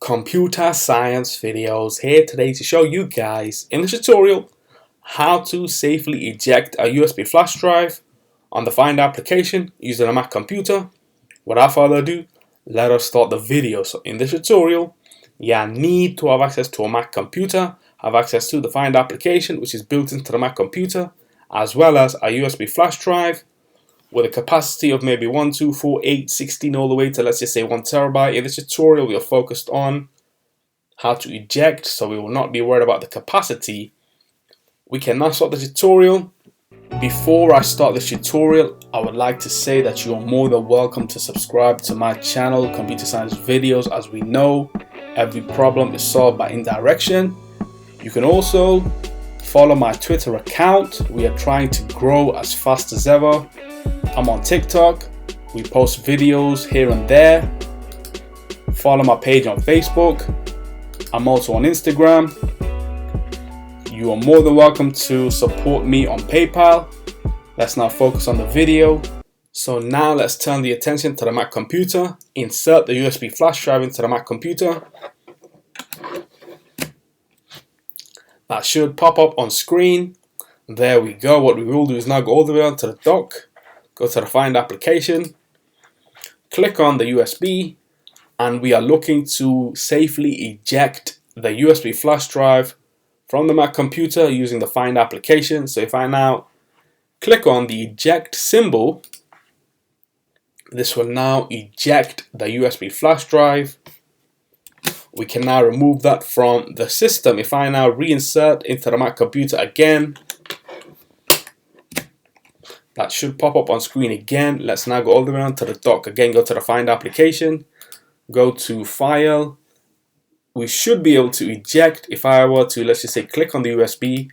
Computer Science Videos here today to show you guys in the tutorial how to safely eject a USB flash drive on the Find application using a Mac computer. Without further ado, let us start the video. So in this tutorial, you need to have access to a Mac computer, have access to the Find application which is built into the Mac computer, as well as a USB flash drive with a capacity of maybe 1, 2, 4, 8, 16 all the way to, let's just say, 1 terabyte. In this tutorial we are focused on how to eject, so we will not be worried about the capacity. We can now start the tutorial. Before I start the tutorial, I would like to say that you are more than welcome to subscribe to my channel, Computer Science Videos. As we know, every problem is solved by indirection. You can also follow my Twitter account. We are trying to grow as fast as ever. I'm on TikTok. We post videos here and there. Follow my page on Facebook. I'm also on Instagram. You are more than welcome to support me on PayPal. Let's now focus on the video. So now let's turn the attention to the Mac computer. Insert the USB flash drive into the Mac computer. That should pop up on screen. There we go. What we will do is now go all the way onto the dock. Go to the Find application, click on the USB, and we are looking to safely eject the USB flash drive from the Mac computer using the Find application. So if I now click on the eject symbol, this will now eject the USB flash drive. We can now remove that from the system. If I now reinsert into the Mac computer again, that should pop up on screen again. Let's now go all the way onto the dock. Again, go to the Find application, go to File. We should be able to eject. If I were to, let's just say, click on the USB,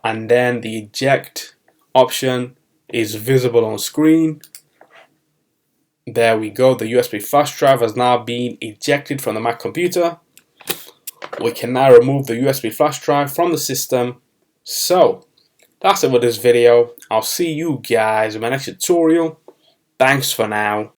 and then the eject option is visible on screen. There we go. The USB flash drive has now been ejected from the Mac computer. We can now remove the USB flash drive from the system. So that's it with this video. I'll see you guys in my next tutorial. Thanks for now.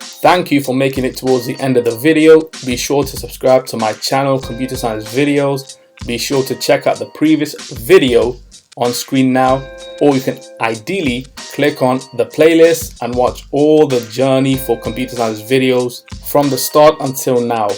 Thank you for making it towards the end of the video. Be sure to subscribe to my channel, Computer Science Videos. Be sure to check out the previous video on screen now, or you can ideally click on the playlist and watch all the journey for Computer Science Videos from the start until now.